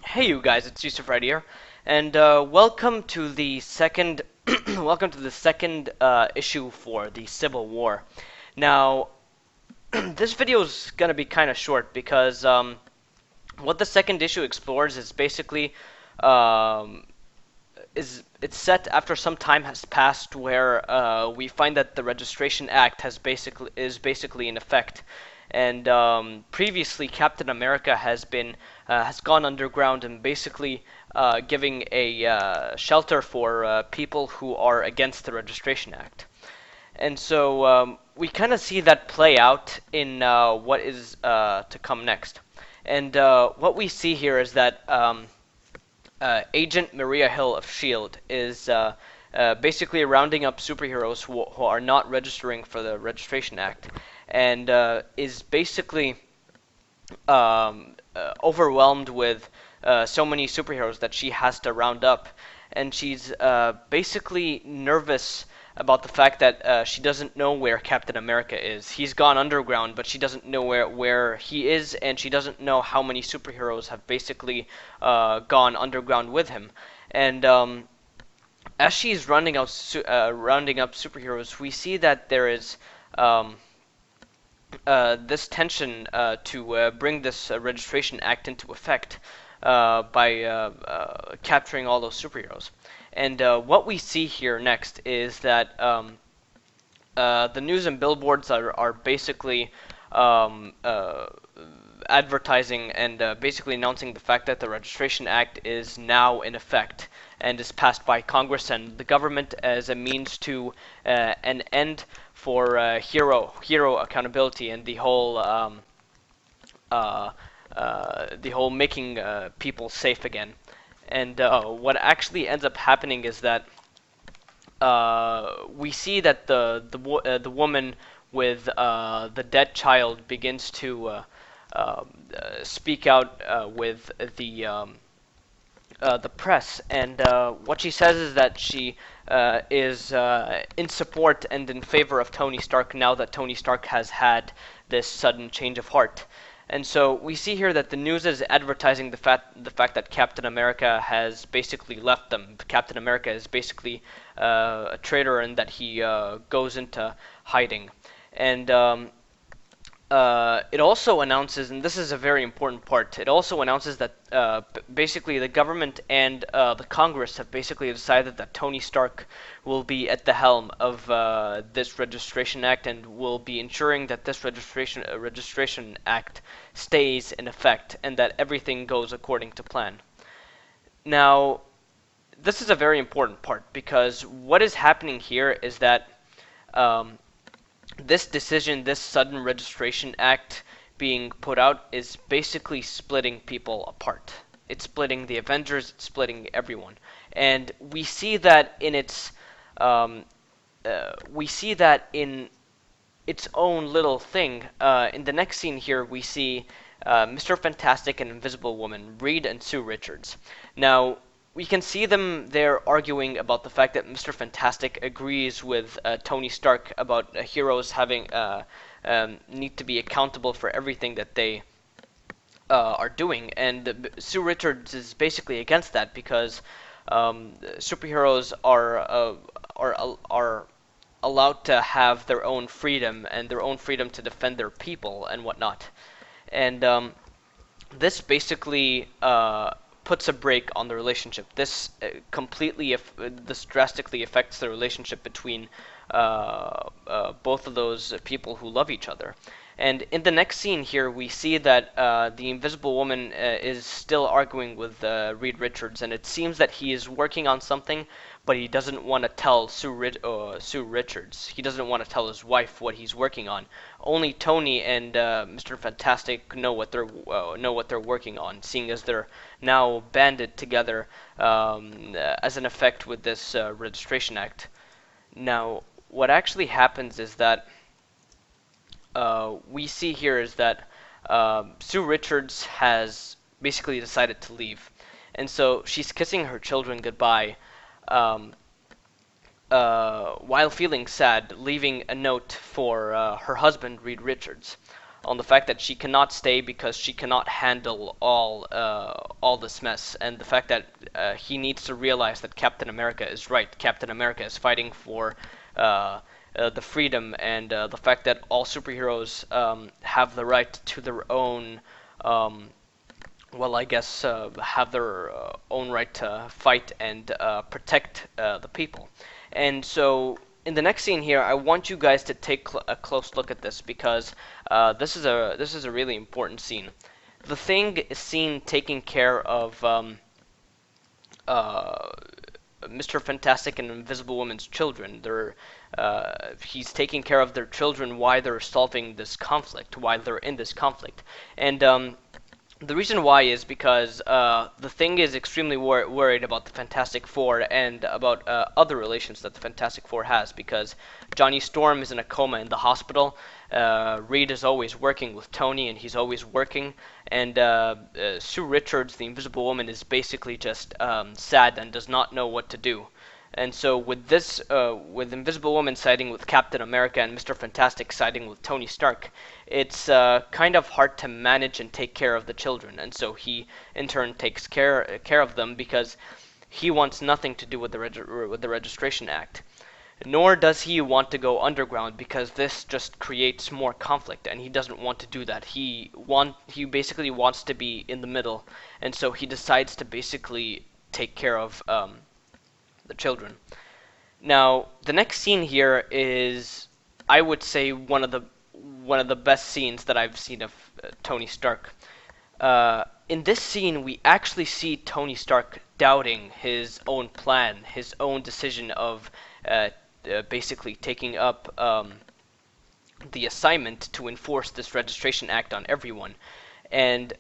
Hey you guys, it's Yusuf right here, and welcome to the second welcome to the second issue for the Civil War. Now, this video is gonna be kind of short because what the second issue explores is basically um, it's set after some time has passed where we find that the Registration Act is basically in effect, and previously Captain America has gone underground and basically giving a shelter for people who are against the Registration Act. And so we kind of see that play out in what is to come next. And what we see here is that Agent Maria Hill of S.H.I.E.L.D. is basically rounding up superheroes who are not registering for the Registration Act, and is basically overwhelmed with so many superheroes that she has to round up. And she's basically nervous about the fact that she doesn't know where Captain America is. He's gone underground, but she doesn't know where he is, and she doesn't know how many superheroes have basically gone underground with him. And as she's rounding up superheroes, we see that there is um, this tension to bring this Registration Act into effect by capturing all those superheroes. And what we see here next is that the news and billboards are basically um, uh, advertising and basically announcing the fact that the Registration Act is now in effect and is passed by Congress and the government as a means to an end for hero accountability and uh, the whole making people safe again. And what actually ends up happening is that we see that the woman with the dead child begins to speak out with the press, and what she says is that she is in support and in favor of Tony Stark now that Tony Stark has had this sudden change of heart. And so we see here that the news is advertising the fact that Captain America has basically left them. Captain America is basically a traitor and that he goes into hiding. And it also announces, and this is a very important part, it also announces that basically the government and the Congress have basically decided that Tony Stark will be at the helm of this Registration Act and will be ensuring that this Registration Act stays in effect and that everything goes according to plan. Now, this is a very important part because what is happening here is that um, this decision, this sudden Registration Act being put out, is basically splitting people apart. It's splitting the Avengers, it's splitting everyone, and we see that in its own little thing. In the next scene here, we see Mr. Fantastic and Invisible Woman, Reed and Sue Richards. Now, we can see them there arguing about the fact that Mr. Fantastic agrees with Tony Stark about heroes having need to be accountable for everything that they are doing, and Sue Richards is basically against that because superheroes are allowed to have their own freedom and their own freedom to defend their people and whatnot. And this basically puts a break on the relationship. This drastically affects the relationship between both of those people who love each other. And in the next scene here, we see that the Invisible Woman is still arguing with Reed Richards, and it seems that he is working on something, but he doesn't want to tell Sue Richards. He doesn't want to tell his wife what he's working on. Only Tony and Mr. Fantastic know what they're working on, seeing as they're now banded together as an effect with this Registration Act. Now, what actually happens is that we see here is that Sue Richards has basically decided to leave, and so she's kissing her children goodbye um, while feeling sad, leaving a note for her husband, Reed Richards. on the fact that she cannot stay because she cannot handle all this mess, and the fact that he needs to realize that Captain America is right. Captain America is fighting for the freedom, and the fact that all superheroes have the right to their own. Well, I guess have their own right to fight and protect the people. And so in the next scene here, I want you guys to take a close look at this, because this is a really important scene. The Thing is seen taking care of Mr. Fantastic and Invisible Woman's children. He's taking care of their children while they're solving this conflict, while they're in this conflict, and the reason why is because the Thing is extremely worried about the Fantastic Four and about other relations that the Fantastic Four has, because Johnny Storm is in a coma in the hospital. Reed is always working with Tony, and he's always working. And Sue Richards, the Invisible Woman, is basically just sad and does not know what to do. And so with this, with Invisible Woman siding with Captain America and Mr. Fantastic siding with Tony Stark, it's kind of hard to manage and take care of the children. And so he, in turn, takes care of them, because he wants nothing to do with the Registration Act. Nor does he want to go underground, because this just creates more conflict, and he doesn't want to do that. He basically wants to be in the middle, and so he decides to basically take care of the children. Now, the next scene here is, I would say, one of the best scenes that I've seen of Tony Stark. In this scene, we actually see Tony Stark doubting his own plan, his own decision of basically taking up the assignment to enforce this Registration Act on everyone, and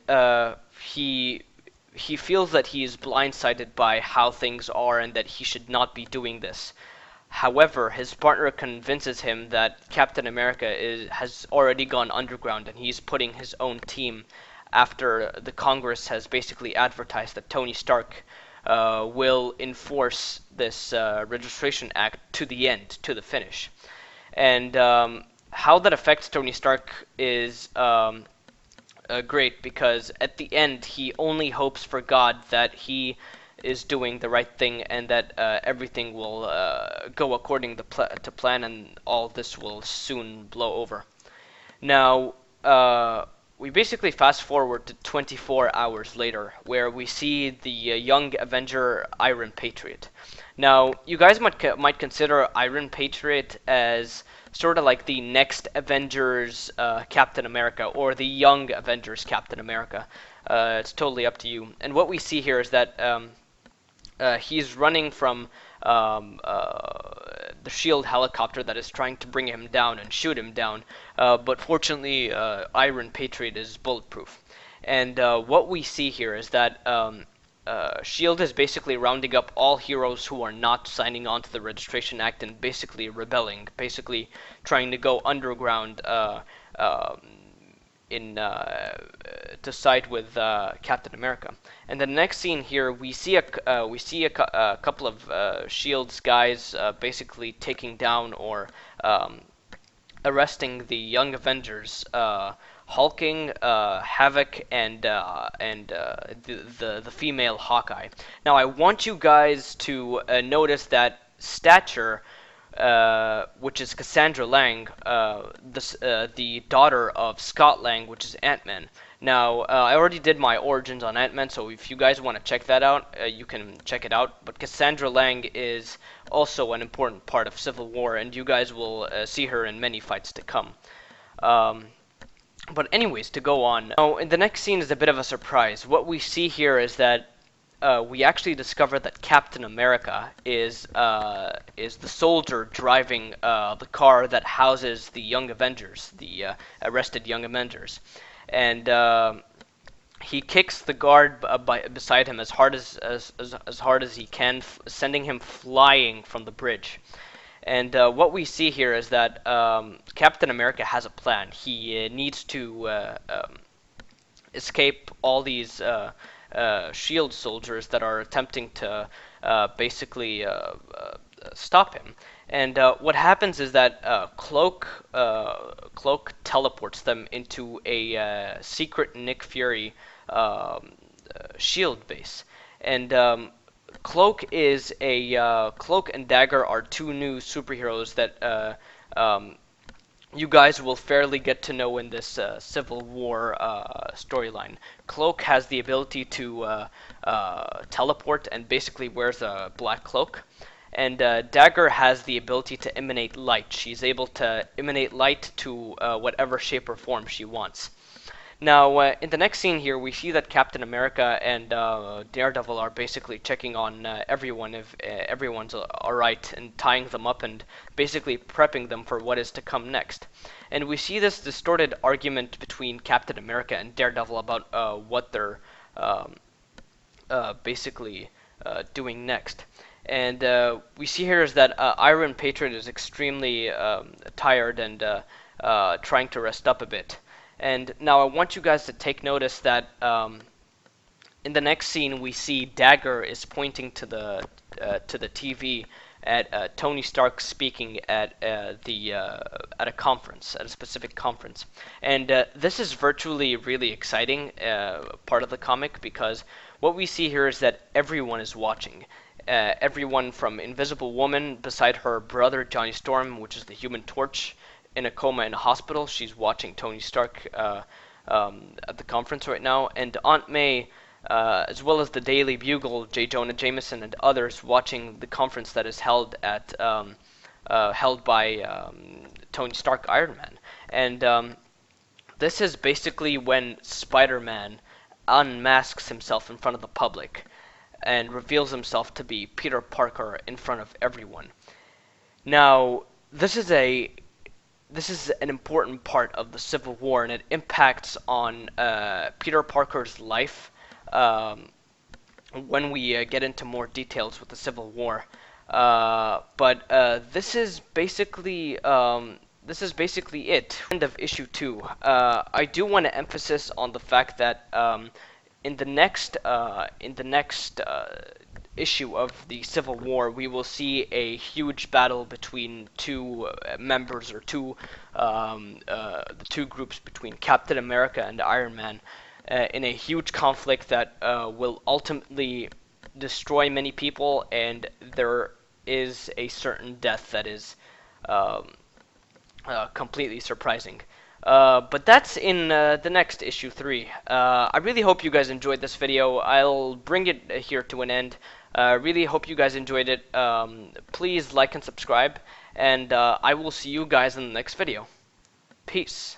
he feels that he is blindsided by how things are and that he should not be doing this. However, his partner convinces him that Captain America has already gone underground, and he's putting his own team after the Congress has basically advertised that Tony Stark will enforce this Registration Act to the end, to the finish. And how that affects Tony Stark is great, because at the end he only hopes for God that he is doing the right thing, and that everything will go according to plan, and all this will soon blow over. Now, we basically fast forward to 24 hours later, where we see the young Avenger Iron Patriot. Now, you guys might consider Iron Patriot as sort of like the next Avengers Captain America, or the young Avengers Captain America. It's totally up to you. And what we see here is that he's running from the SHIELD helicopter that is trying to bring him down and shoot him down, but fortunately Iron Patriot is bulletproof. And what we see here is that SHIELD is basically rounding up all heroes who are not signing on to the Registration Act and basically rebelling, basically trying to go underground to side with Captain America. And the next scene here, we see a couple of SHIELD's guys basically taking down or arresting the Young Avengers, Hulking, Havoc, and the female Hawkeye. Now, I want you guys to notice that Stature, which is Cassandra Lang, the daughter of Scott Lang, which is Ant-Man. Now, I already did my origins on Ant-Man, so if you guys want to check that out, you can check it out. But Cassandra Lang is also an important part of Civil War, and you guys will see her in many fights to come. But anyways, to go on. Now, in the next scene is a bit of a surprise. What we see here is that we actually discover that Captain America is the soldier driving the car that houses the Young Avengers, the arrested Young Avengers, and he kicks the guard beside him as hard as he can, sending him flying from the bridge. And what we see here is that Captain America has a plan. He needs to escape all these SHIELD soldiers that are attempting to basically stop him. And what happens is that Cloak teleports them into a secret Nick Fury shield base, and Cloak and Dagger are two new superheroes that you guys will fairly get to know in this Civil War storyline. Cloak has the ability to teleport and basically wears a black cloak. And Dagger has the ability to emanate light. She's able to emanate light to whatever shape or form she wants. Now, in the next scene here, we see that Captain America and Daredevil are basically checking on everyone if everyone's alright, and tying them up and basically prepping them for what is to come next. And we see this distorted argument between Captain America and Daredevil about what they're basically doing next. And we see here is that Iron Patriot is extremely tired and trying to rest up a bit. And now I want you guys to take notice that in the next scene we see Dagger is pointing to the TV at Tony Stark speaking at a conference, at a specific conference. And this is virtually really exciting part of the comic, because what we see here is that everyone is watching. Everyone from Invisible Woman beside her brother Johnny Storm, which is the Human Torch, in a coma in a hospital. She's watching Tony Stark at the conference right now, and Aunt May, as well as the Daily Bugle, J. Jonah Jameson, and others watching the conference that is held by Tony Stark, Iron Man. And this is basically when Spider-Man unmasks himself in front of the public and reveals himself to be Peter Parker in front of everyone. Now, this is an important part of the Civil War, and it impacts on Peter Parker's life when we get into more details with the Civil War. But this is basically it. End of issue 2. I do want to emphasize on the fact that in the next issue of the Civil War, we will see a huge battle between two members, or the two groups between Captain America and Iron Man, in a huge conflict that will ultimately destroy many people, and there is a certain death that is completely surprising. But that's in the next issue 3. I really hope you guys enjoyed this video. I'll bring it here to an end. Really hope you guys enjoyed it. Please like and subscribe, and I will see you guys in the next video. Peace.